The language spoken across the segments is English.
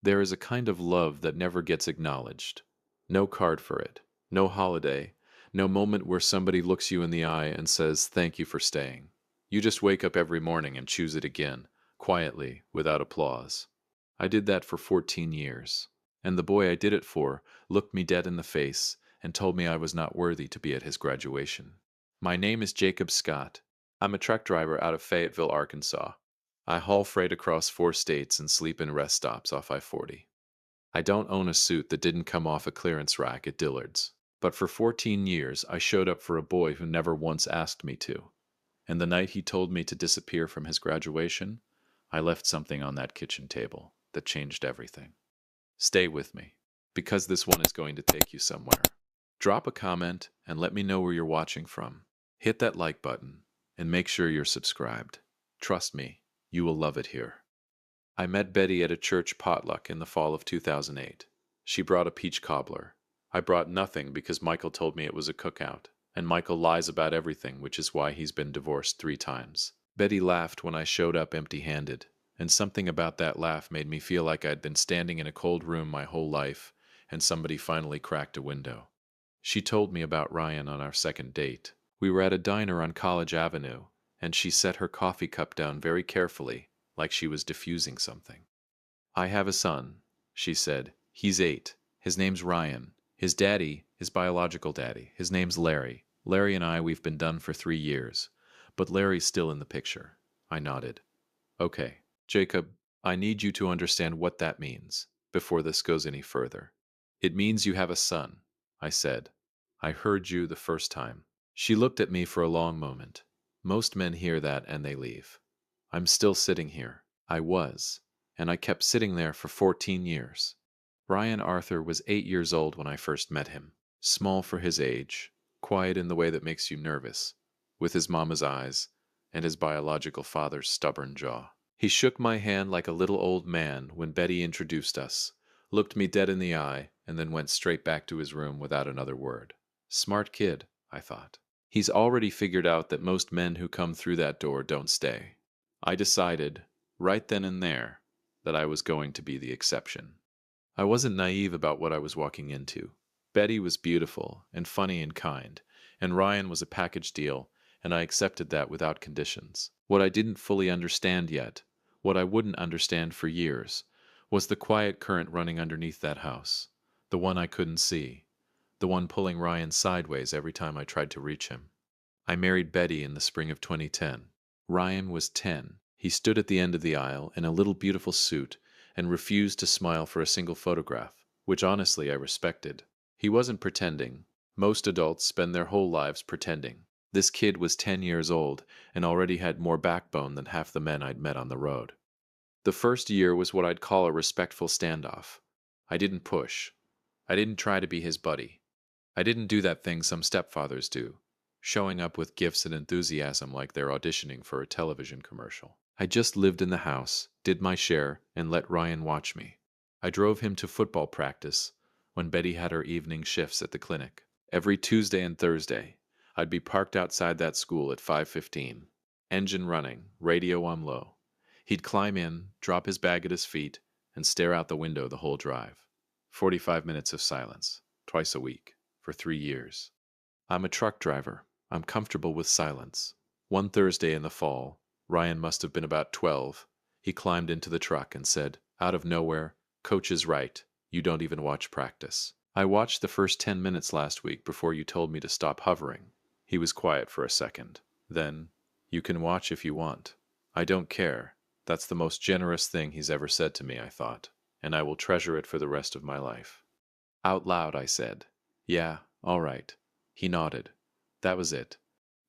There is a kind of love that never gets acknowledged. No card for it, no holiday, no moment where somebody looks you in the eye and says, "Thank you for staying." You just wake up every morning and choose it again, quietly, without applause. I did that for 14 years. And the boy I did it for looked me dead in the face and told me I was not worthy to be at his graduation. My name is Jacob Scott. I'm a truck driver out of Fayetteville, Arkansas. I haul freight across 4 states and sleep in rest stops off I-40. I don't own a suit that didn't come off a clearance rack at Dillard's. But for 14 years, I showed up for a boy who never once asked me to. And the night he told me to disappear from his graduation, I left something on that kitchen table that changed everything. Stay with me, because this one is going to take you somewhere. Drop a comment and let me know where you're watching from. Hit that like button and make sure you're subscribed. Trust me, you will love it here. I met Betty at a church potluck in the fall of 2008. She brought a peach cobbler. I brought nothing because Michael told me it was a cookout, and Michael lies about everything, which is why he's been divorced 3 times. Betty laughed when I showed up empty-handed, and something about that laugh made me feel like I'd been standing in a cold room my whole life, and somebody finally cracked a window. She told me about Ryan on our second date. We were at a diner on College Avenue, and she set her coffee cup down very carefully, like she was diffusing something. "I have a son," she said. "He's 8. His name's Ryan. His daddy, his biological daddy, his name's Larry. Larry and we've been done for 3 years. But Larry's still in the picture." I nodded. "Okay, Jacob, I need you to understand what that means, before this goes any further." "It means you have a son," I said. "I heard you the first time." She looked at me for a long moment. Most men hear that and they leave. I'm still sitting here. I was. And I kept sitting there for 14 years. Ryan Arthur was 8 years old when I first met him. Small for his age, quiet in the way that makes you nervous, with his mama's eyes and his biological father's stubborn jaw. He shook my hand like a little old man when Betty introduced us, looked me dead in the eye, and then went straight back to his room without another word. Smart kid, I thought. He's already figured out that most men who come through that door don't stay. I decided, right then and there, that I was going to be the exception. I wasn't naive about what I was walking into. Betty was beautiful and funny and kind, and Ryan was a package deal, and I accepted that without conditions. What I didn't fully understand yet, what I wouldn't understand for years, was the quiet current running underneath that house, the one I couldn't see, the one pulling Ryan sideways every time I tried to reach him. I married Betty in the spring of 2010. Ryan was 10. He stood at the end of the aisle in a little beautiful suit and refused to smile for a single photograph, which honestly I respected. He wasn't pretending. Most adults spend their whole lives pretending. This kid was 10 years old and already had more backbone than half the men I'd met on the road. The first year was what I'd call a respectful standoff. I didn't push. I didn't try to be his buddy. I didn't do that thing some stepfathers do, showing up with gifts and enthusiasm like they're auditioning for a television commercial. I just lived in the house, did my share, and let Ryan watch me. I drove him to football practice when Betty had her evening shifts at the clinic. Every Tuesday and Thursday, I'd be parked outside that school at 5:15, engine running, radio on low. He'd climb in, drop his bag at his feet, and stare out the window the whole drive. 45 minutes of silence, twice a week, for 3 years. I'm a truck driver. I'm comfortable with silence. One Thursday in the fall, Ryan must have been about 12. He climbed into the truck and said, out of nowhere, "Coach is right. You don't even watch practice. I watched the first 10 minutes last week before you told me to stop hovering." He was quiet for a second. Then, "You can watch if you want. I don't care." That's the most generous thing he's ever said to me, I thought, and I will treasure it for the rest of my life. Out loud, I said, "Yeah, all right." He nodded. That was it.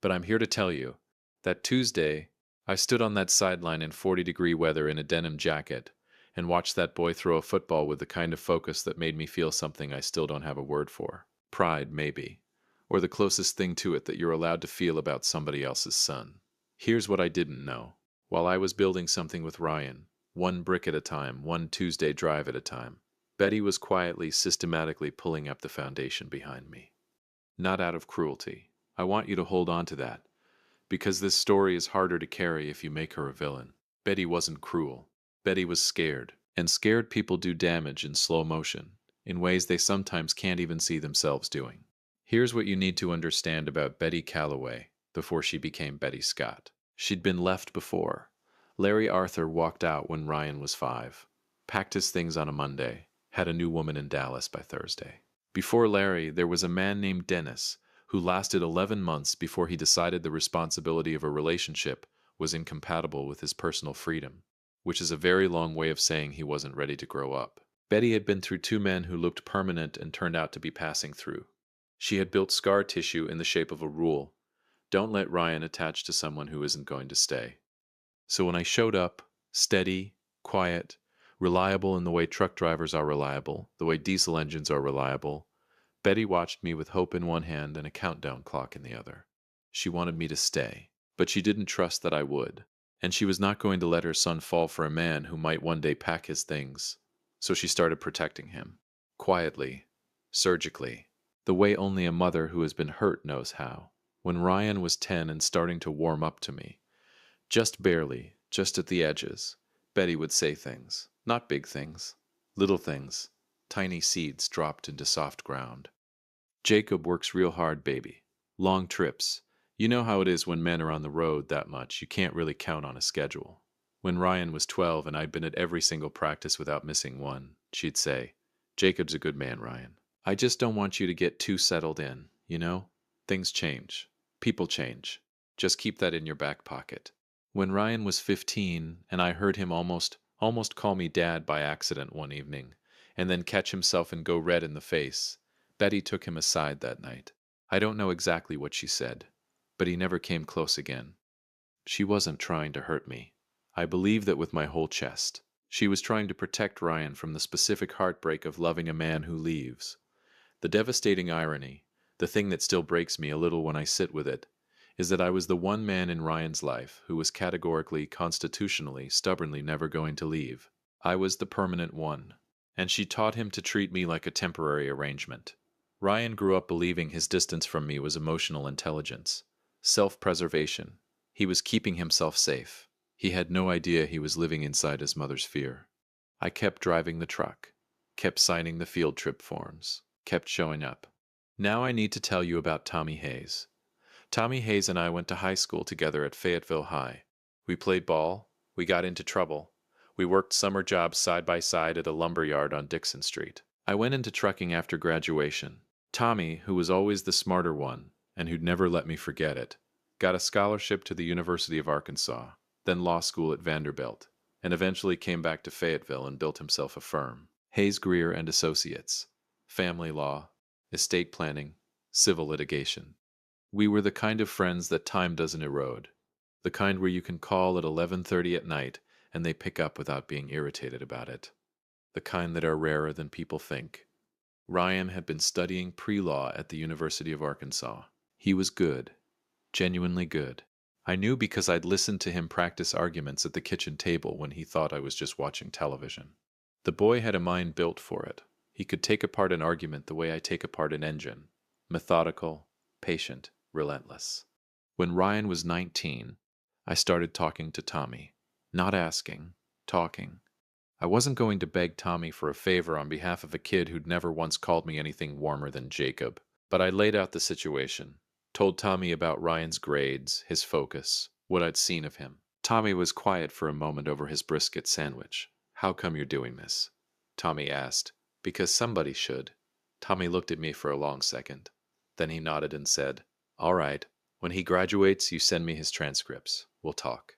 But I'm here to tell you, that Tuesday, I stood on that sideline in 40-degree weather in a denim jacket and watched that boy throw a football with the kind of focus that made me feel something I still don't have a word for. Pride, maybe. Or the closest thing to it that you're allowed to feel about somebody else's son. Here's what I didn't know. While I was building something with Ryan, one brick at a time, one Tuesday drive at a time, Betty was quietly, systematically pulling up the foundation behind me. Not out of cruelty. I want you to hold on to that, because this story is harder to carry if you make her a villain. Betty wasn't cruel. Betty was scared. And scared people do damage in slow motion, in ways they sometimes can't even see themselves doing. Here's what you need to understand about Betty Calloway before she became Betty Scott. She'd been left before. Larry Arthur walked out when Ryan was 5, packed his things on a Monday, had a new woman in Dallas by Thursday. Before Larry, there was a man named Dennis who lasted 11 months before he decided the responsibility of a relationship was incompatible with his personal freedom, which is a very long way of saying he wasn't ready to grow up. Betty had been through 2 men who looked permanent and turned out to be passing through. She had built scar tissue in the shape of a rule: don't let Ryan attach to someone who isn't going to stay. So when I showed up, steady, quiet, reliable in the way truck drivers are reliable, the way diesel engines are reliable, Betty watched me with hope in one hand and a countdown clock in the other. She wanted me to stay, but she didn't trust that I would, and she was not going to let her son fall for a man who might one day pack his things. So she started protecting him, quietly, surgically, the way only a mother who has been hurt knows how. When Ryan was 10 and starting to warm up to me, just barely, just at the edges, Betty would say things, not big things, little things, tiny seeds dropped into soft ground. Jacob works real hard, baby. Long trips. You know how it is when men are on the road that much, you can't really count on a schedule. When Ryan was 12 and I'd been at every single practice without missing one, she'd say, "Jacob's a good man, Ryan. I just don't want you to get too settled in, you know? Things change. People change. Just keep that in your back pocket." When Ryan was 15 and I heard him almost call me dad by accident one evening, and then catch himself and go red in the face, Betty took him aside that night. I don't know exactly what she said, but he never came close again. She wasn't trying to hurt me. I believe that with my whole chest. She was trying to protect Ryan from the specific heartbreak of loving a man who leaves. The devastating irony, the thing that still breaks me a little when I sit with it, is that I was the one man in Ryan's life who was categorically, constitutionally, stubbornly never going to leave. I was the permanent one, and she taught him to treat me like a temporary arrangement. Ryan grew up believing his distance from me was emotional intelligence, self-preservation. He was keeping himself safe. He had no idea he was living inside his mother's fear. I kept driving the truck, kept signing the field trip forms, kept showing up. Now I need to tell you about Tommy Hayes. Tommy Hayes and I went to high school together at Fayetteville High. We played ball, we got into trouble, we worked summer jobs side by side at a lumber yard on Dixon Street. I went into trucking after graduation. Tommy, who was always the smarter one, and who'd never let me forget it, got a scholarship to the University of Arkansas, then law school at Vanderbilt, and eventually came back to Fayetteville and built himself a firm. Hayes Greer and Associates. Family law, estate planning, civil litigation. We were the kind of friends that time doesn't erode, the kind where you can call at 11:30 at night and they pick up without being irritated about it, the kind that are rarer than people think. Ryan had been studying pre-law at the University of Arkansas. He was good, genuinely good. I knew because I'd listened to him practice arguments at the kitchen table when he thought I was just watching television. The boy had a mind built for it. He could take apart an argument the way I take apart an engine, methodical, patient, relentless. When Ryan was 19, I started talking to Tommy. Not asking, talking. I wasn't going to beg Tommy for a favor on behalf of a kid who'd never once called me anything warmer than Jacob. But I laid out the situation, told Tommy about Ryan's grades, his focus, what I'd seen of him. Tommy was quiet for a moment over his brisket sandwich. "How come you're doing this?" Tommy asked. "Because somebody should." Tommy looked at me for a long second. Then he nodded and said, "All right. When he graduates, you send me his transcripts. We'll talk."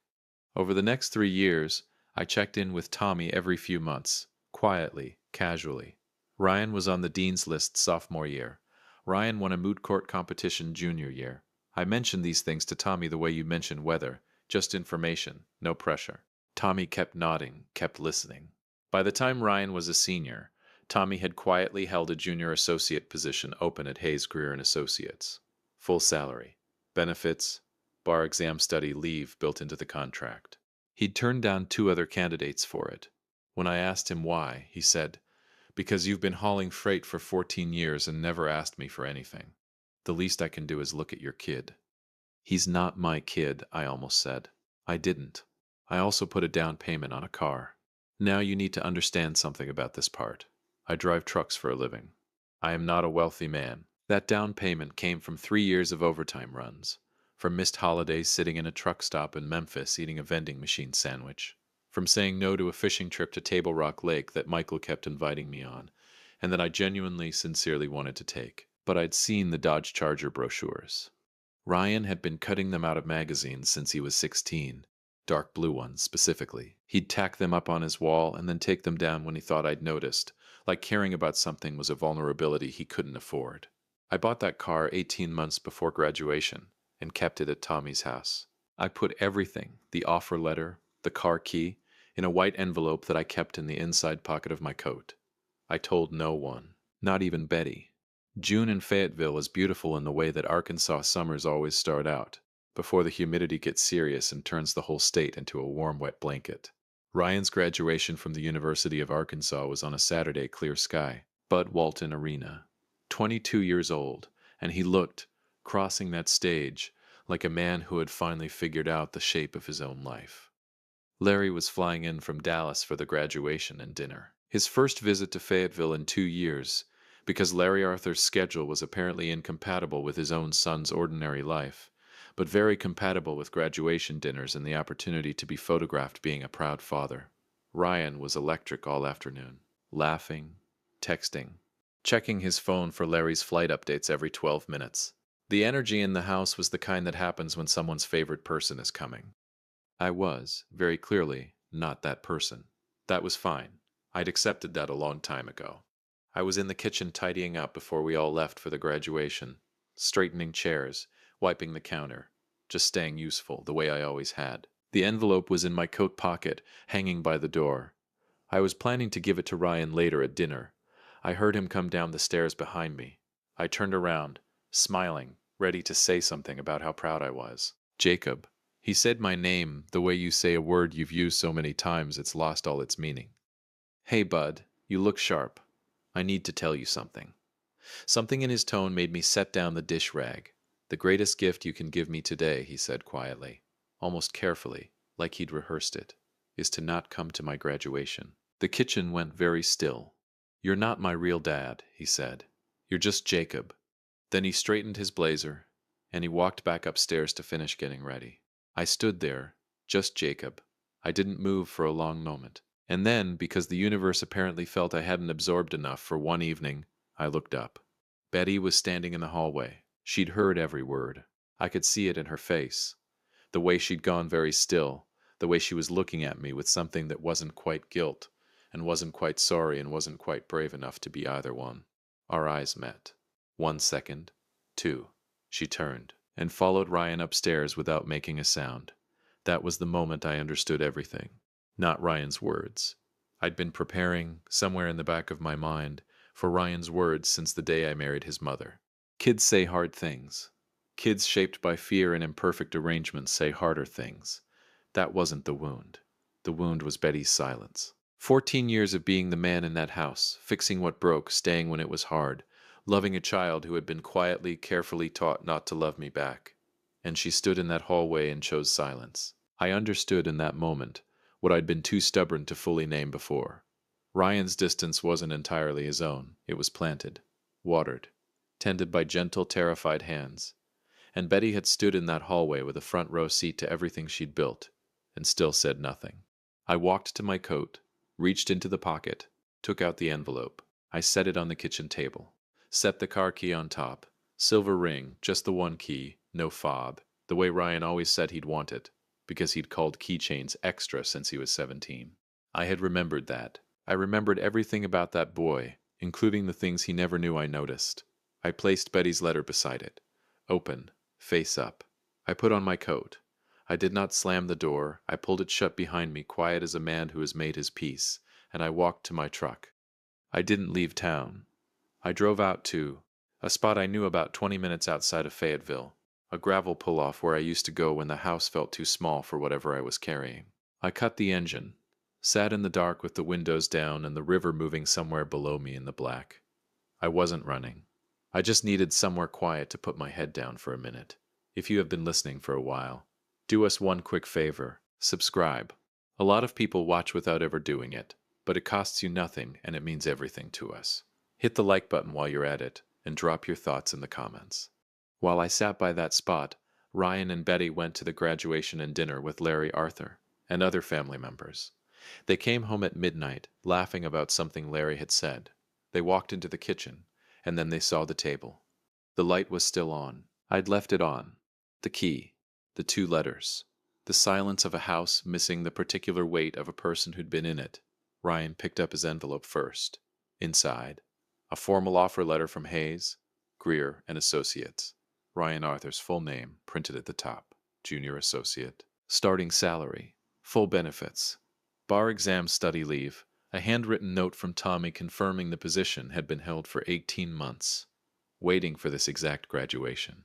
Over the next 3 years, I checked in with Tommy every few months, quietly, casually. Ryan was on the dean's list sophomore year. Ryan won a moot court competition junior year. I mentioned these things to Tommy the way you mention weather, just information, no pressure. Tommy kept nodding, kept listening. By the time Ryan was a senior, Tommy had quietly held a junior associate position open at Hayes Greer and Associates. Full salary, benefits, bar exam study leave built into the contract. He'd turned down 2 other candidates for it. When I asked him why, he said, "Because you've been hauling freight for 14 years and never asked me for anything. The least I can do is look at your kid." "He's not my kid," I almost said. I didn't. I also put a down payment on a car. Now you need to understand something about this part. I drive trucks for a living. I am not a wealthy man. That down payment came from 3 years of overtime runs, from missed holidays sitting in a truck stop in Memphis eating a vending machine sandwich, from saying no to a fishing trip to Table Rock Lake that Michael kept inviting me on, and that I genuinely, sincerely wanted to take. But I'd seen the Dodge Charger brochures. Ryan had been cutting them out of magazines since he was 16, dark blue ones specifically. He'd tack them up on his wall and then take them down when he thought I'd noticed, like caring about something was a vulnerability he couldn't afford. I bought that car 18 months before graduation and kept it at Tommy's house. I put everything, the offer letter, the car key, in a white envelope that I kept in the inside pocket of my coat. I told no one, not even Betty. June in Fayetteville is beautiful in the way that Arkansas summers always start out, before the humidity gets serious and turns the whole state into a warm, wet blanket. Ryan's graduation from the University of Arkansas was on a Saturday, clear sky, Bud Walton Arena. 22 years old, and he looked, crossing that stage, like a man who had finally figured out the shape of his own life. Larry was flying in from Dallas for the graduation and dinner. His first visit to Fayetteville in 2 years, because Larry Arthur's schedule was apparently incompatible with his own son's ordinary life, but very compatible with graduation dinners and the opportunity to be photographed being a proud father. Ryan was electric all afternoon, laughing, texting, checking his phone for Larry's flight updates every 12 minutes. The energy in the house was the kind that happens when someone's favorite person is coming. I was, very clearly, not that person. That was fine. I'd accepted that a long time ago. I was in the kitchen tidying up before we all left for the graduation, straightening chairs, wiping the counter, just staying useful, the way I always had. The envelope was in my coat pocket, hanging by the door. I was planning to give it to Ryan later at dinner. I heard him come down the stairs behind me. I turned around, smiling, ready to say something about how proud I was. Jacob. He said my name the way you say a word you've used so many times it's lost all its meaning. Hey, Bud, you look sharp. I need to tell you something. Something in his tone made me set down the dish rag. The greatest gift you can give me today, he said quietly, almost carefully, like he'd rehearsed it, is to not come to my graduation. The kitchen went very still. You're not my real dad, he said. You're just Jacob. Then he straightened his blazer, and he walked back upstairs to finish getting ready. I stood there, just Jacob. I didn't move for a long moment. And then, because the universe apparently felt I hadn't absorbed enough for one evening, I looked up. Betty was standing in the hallway. She'd heard every word. I could see it in her face. The way she'd gone very still, the way she was looking at me with something that wasn't quite guilt, and wasn't quite sorry, and wasn't quite brave enough to be either one. Our eyes met. 1 second. 2. She turned, and followed Ryan upstairs without making a sound. That was the moment I understood everything. Not Ryan's words. I'd been preparing, somewhere in the back of my mind, for Ryan's words since the day I married his mother. Kids say hard things. Kids shaped by fear and imperfect arrangements say harder things. That wasn't the wound. The wound was Betty's silence. 14 years of being the man in that house, fixing what broke, staying when it was hard, loving a child who had been quietly, carefully taught not to love me back. And she stood in that hallway and chose silence. I understood in that moment what I'd been too stubborn to fully name before. Ryan's distance wasn't entirely his own. It was planted, watered, tended by gentle, terrified hands. And Betty had stood in that hallway with a front row seat to everything she'd built, and still said nothing. I walked to my coat, reached into the pocket, took out the envelope. I set it on the kitchen table, set the car key on top, silver ring, just the one key, no fob, the way Ryan always said he'd want it, because he'd called keychains extra since he was 17. I had remembered that. I remembered everything about that boy, including the things he never knew I noticed. I placed Betty's letter beside it, open, face up. I put on my coat. I did not slam the door. I pulled it shut behind me, quiet as a man who has made his peace, and I walked to my truck. I didn't leave town. I drove out to a spot I knew about 20 minutes outside of Fayetteville, a gravel pull-off where I used to go when the house felt too small for whatever I was carrying. I cut the engine, sat in the dark with the windows down and the river moving somewhere below me in the black. I wasn't running. I just needed somewhere quiet to put my head down for a minute. If you have been listening for a while, do us one quick favor. Subscribe. A lot of people watch without ever doing it, but it costs you nothing and it means everything to us. Hit the like button while you're at it and drop your thoughts in the comments. While I sat by that spot, Ryan and Betty went to the graduation and dinner with Larry Arthur and other family members. They came home at midnight, laughing about something Larry had said. They walked into the kitchen, and then they saw the table. The light was still on. I'd left it on. The key. The 2 letters. The silence of a house missing the particular weight of a person who'd been in it. Ryan picked up his envelope first. Inside, a formal offer letter from Hayes, Greer and Associates. Ryan Arthur's full name printed at the top. Junior Associate. Starting salary. Full benefits. Bar exam study leave. A handwritten note from Tommy confirming the position had been held for 18 months. Waiting for this exact graduation.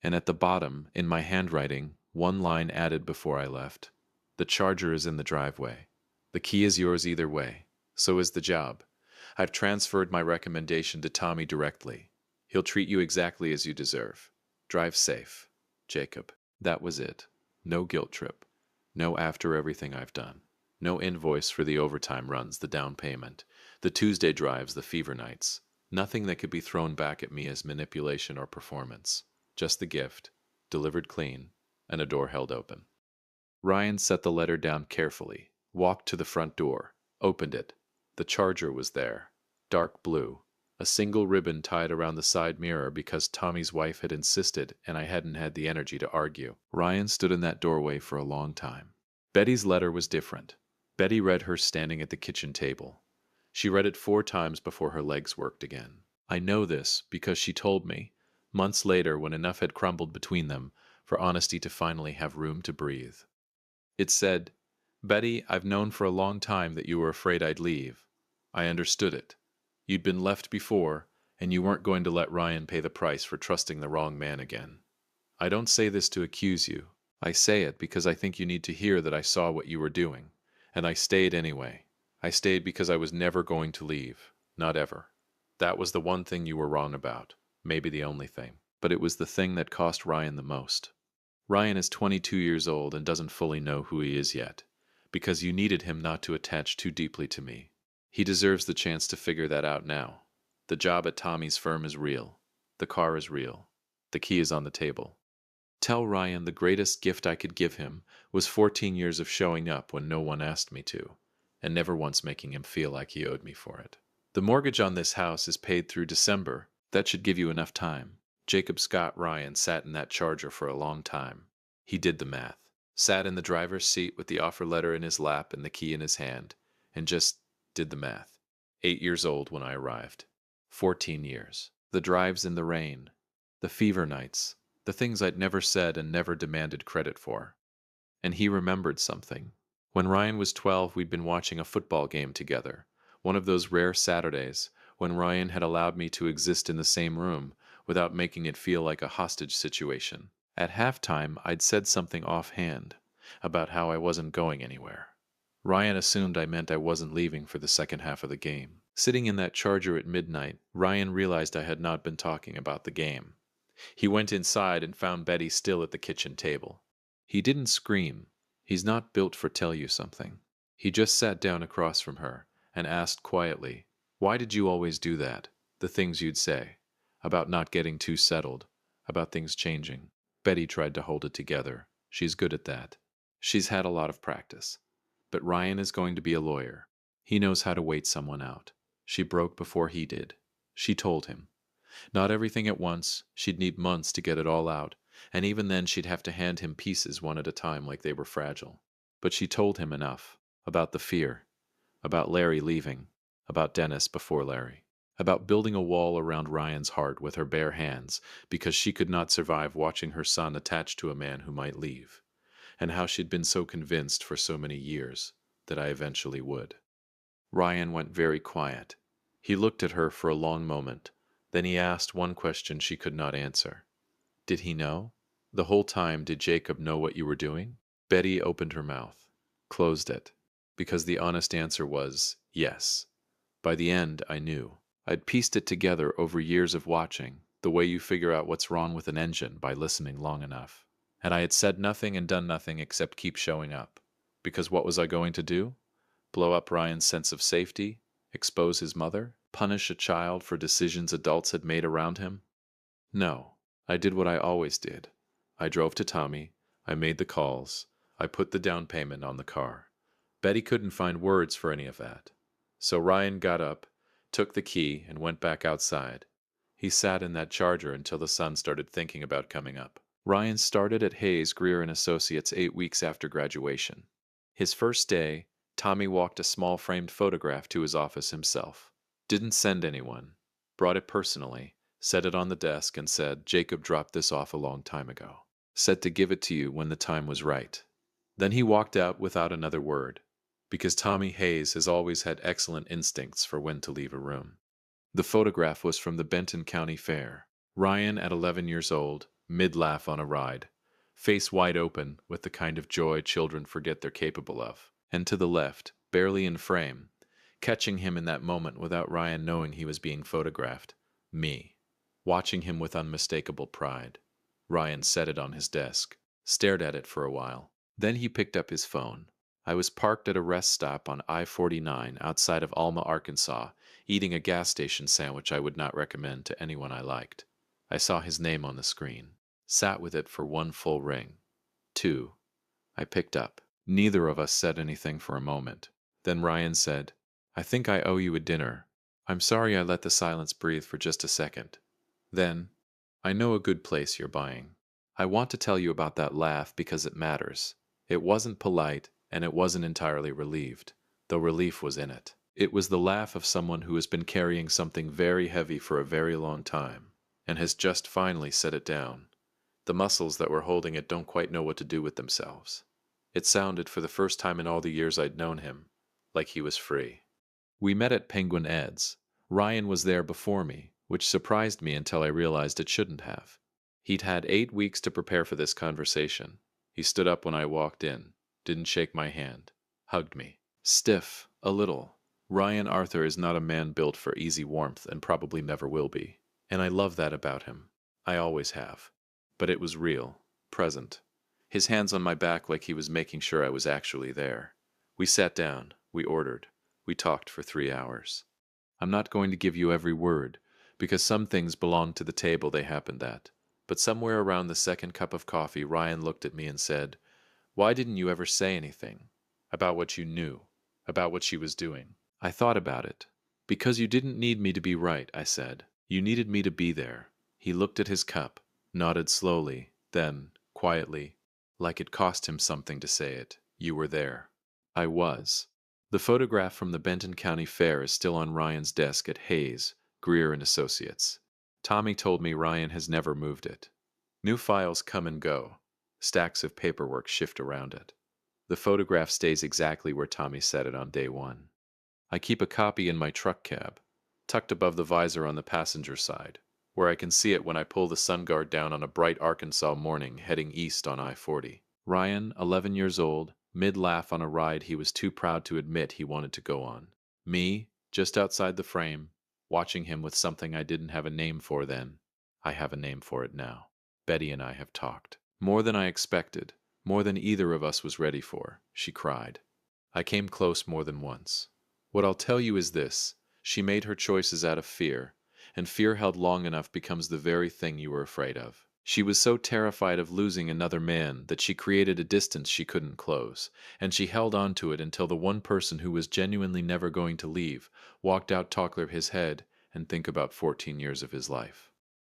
And at the bottom, in my handwriting, one line added before I left. The charger is in the driveway. The key is yours either way. So is the job. I've transferred my recommendation to Tommy directly. He'll treat you exactly as you deserve. Drive safe. Jacob. That was it. No guilt trip. No after everything I've done. No invoice for the overtime runs, the down payment, the Tuesday drives, the fever nights. Nothing that could be thrown back at me as manipulation or performance. Just the gift, delivered clean, and a door held open. Ryan set the letter down carefully, walked to the front door, opened it. The charger was there, dark blue, a single ribbon tied around the side mirror because Tommy's wife had insisted and I hadn't had the energy to argue. Ryan stood in that doorway for a long time. Betty's letter was different. Betty read hers standing at the kitchen table. She read it 4 times before her legs worked again. I know this because she told me, months later when enough had crumbled between them for honesty to finally have room to breathe. It said, Betty, I've known for a long time that you were afraid I'd leave. I understood it. You'd been left before, and you weren't going to let Ryan pay the price for trusting the wrong man again. I don't say this to accuse you. I say it because I think you need to hear that I saw what you were doing, and I stayed anyway. I stayed because I was never going to leave. Not ever. That was the one thing you were wrong about. Maybe the only thing. But it was the thing that cost Ryan the most. Ryan is 22 years old and doesn't fully know who he is yet, because you needed him not to attach too deeply to me. He deserves the chance to figure that out now. The job at Tommy's firm is real. The car is real. The key is on the table. Tell Ryan the greatest gift I could give him was 14 years of showing up when no one asked me to, and never once making him feel like he owed me for it. The mortgage on this house is paid through December. That should give you enough time. Jacob Scott Ryan sat in that Charger for a long time. He did the math. Sat in the driver's seat with the offer letter in his lap and the key in his hand, and just did the math. 8 years old when I arrived. 14 years. The drives in the rain. The fever nights. The things I'd never said and never demanded credit for. And he remembered something. When Ryan was 12, we'd been watching a football game together. One of those rare Saturdays when Ryan had allowed me to exist in the same room without making it feel like a hostage situation. At halftime, I'd said something offhand about how I wasn't going anywhere. Ryan assumed I meant I wasn't leaving for the second half of the game. Sitting in that Charger at midnight, Ryan realized I had not been talking about the game. He went inside and found Betty still at the kitchen table. He didn't scream. He's not built for tell you something. He just sat down across from her and asked quietly, "Why did you always do that? The things you'd say. About not getting too settled. About things changing." Betty tried to hold it together. She's good at that. She's had a lot of practice. But Ryan is going to be a lawyer. He knows how to wait someone out. She broke before he did. She told him. Not everything at once. She'd need months to get it all out. And even then she'd have to hand him pieces one at a time like they were fragile. But she told him enough. About the fear. About Larry leaving. About Dennis before Larry. About building a wall around Ryan's heart with her bare hands because she could not survive watching her son attached to a man who might leave. And how she'd been so convinced for so many years that I eventually would. Ryan went very quiet. He looked at her for a long moment. Then he asked one question she could not answer. Did he know? The whole time, did Jacob know what you were doing? Betty opened her mouth, closed it, because the honest answer was yes. By the end, I knew. I'd pieced it together over years of watching, the way you figure out what's wrong with an engine by listening long enough. And I had said nothing and done nothing except keep showing up. Because what was I going to do? Blow up Ryan's sense of safety? Expose his mother? Punish a child for decisions adults had made around him? No. I did what I always did. I drove to Tommy. I made the calls. I put the down payment on the car. Betty couldn't find words for any of that. So Ryan got up, took the key, and went back outside. He sat in that Charger until the sun started thinking about coming up. Ryan started at Hayes, Greer and Associates 8 weeks after graduation. His first day, Tommy walked a small framed photograph to his office himself. Didn't send anyone. Brought it personally, set it on the desk, and said, "Jacob dropped this off a long time ago. Said to give it to you when the time was right." Then he walked out without another word, because Tommy Hayes has always had excellent instincts for when to leave a room. The photograph was from the Benton County Fair. Ryan at 11 years old, mid-laugh on a ride, face wide open with the kind of joy children forget they're capable of. And to the left, barely in frame, catching him in that moment without Ryan knowing he was being photographed, me, watching him with unmistakable pride. Ryan set it on his desk, stared at it for a while. Then he picked up his phone. I was parked at a rest stop on I-49 outside of Alma, Arkansas, eating a gas station sandwich I would not recommend to anyone I liked. I saw his name on the screen. Sat with it for one full ring. 2. I picked up. Neither of us said anything for a moment. Then Ryan said, "I think I owe you a dinner. I'm sorry I let the silence breathe for just a second." Then, "I know a good place you're buying. I want to tell you about that laugh because it matters. It wasn't polite, and it wasn't entirely relieved, though relief was in it. It was the laugh of someone who has been carrying something very heavy for a very long time, and has just finally set it down. The muscles that were holding it don't quite know what to do with themselves. It sounded, for the first time in all the years I'd known him, like he was free." We met at Penguin Ed's. Ryan was there before me, which surprised me until I realized it shouldn't have. He'd had 8 weeks to prepare for this conversation. He stood up when I walked in, didn't shake my hand, hugged me. Stiff, a little. Ryan Arthur is not a man built for easy warmth and probably never will be. And I love that about him. I always have. But it was real, present. His hands on my back like he was making sure I was actually there. We sat down, we ordered. We talked for 3 hours. I'm not going to give you every word, because some things belong to the table they happened at. But somewhere around the second cup of coffee, Ryan looked at me and said, "Why didn't you ever say anything? About what you knew? About what she was doing?" I thought about it. "Because you didn't need me to be right," I said. "You needed me to be there." He looked at his cup, nodded slowly, then, quietly, like it cost him something to say it, "You were there." I was. The photograph from the Benton County Fair is still on Ryan's desk at Hayes, Greer and Associates. Tommy told me Ryan has never moved it. New files come and go. Stacks of paperwork shift around it. The photograph stays exactly where Tommy set it on day 1. I keep a copy in my truck cab, tucked above the visor on the passenger side, where I can see it when I pull the sun guard down on a bright Arkansas morning heading east on I-40. Ryan, 11 years old, mid-laugh on a ride he was too proud to admit he wanted to go on. Me, just outside the frame, watching him with something I didn't have a name for then. I have a name for it now. Betty and I have talked. More than I expected, more than either of us was ready for, she cried. I came close more than once. What I'll tell you is this: she made her choices out of fear, and fear held long enough becomes the very thing you were afraid of. She was so terrified of losing another man that she created a distance she couldn't close, and she held on to it until the one person who was genuinely never going to leave walked out to clear his head and think about 14 years of his life.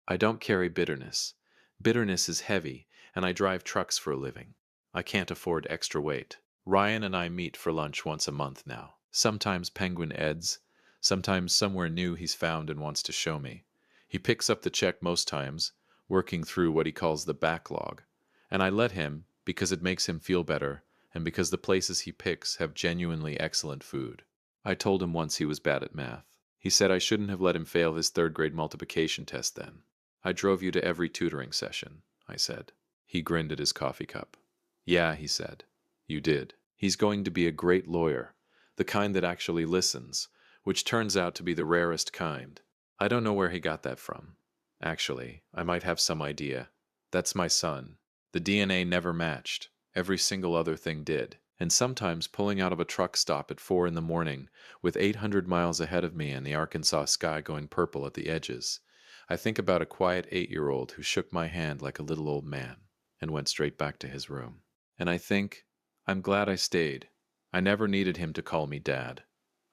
I don't carry bitterness. Bitterness is heavy, and I drive trucks for a living. I can't afford extra weight. Ryan and I meet for lunch once a month now. Sometimes Penguin Ed's, sometimes somewhere new he's found and wants to show me. He picks up the check most times, working through what he calls the backlog, and I let him because it makes him feel better and because the places he picks have genuinely excellent food. I told him once he was bad at math. He said I shouldn't have let him fail his 3rd grade multiplication test then. "I drove you to every tutoring session," I said. He grinned at his coffee cup. "Yeah," he said, "you did." He's going to be a great lawyer, the kind that actually listens, which turns out to be the rarest kind. I don't know where he got that from. Actually, I might have some idea. That's my son. The DNA never matched. Every single other thing did. And sometimes pulling out of a truck stop at 4 in the morning with 800 miles ahead of me and the Arkansas sky going purple at the edges, I think about a quiet 8-year-old who shook my hand like a little old man and went straight back to his room. And I think, I'm glad I stayed. I never needed him to call me Dad.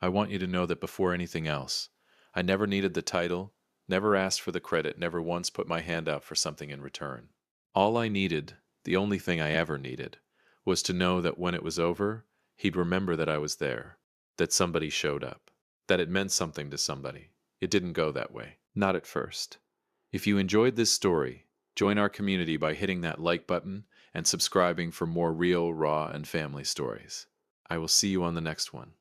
I want you to know that before anything else, I never needed the title, never asked for the credit, never once put my hand out for something in return. All I needed, the only thing I ever needed, was to know that when it was over, he'd remember that I was there, that somebody showed up, that it meant something to somebody. It didn't go that way. Not at first. If you enjoyed this story, join our community by hitting that like button and subscribing for more real, raw, and family stories. I will see you on the next one.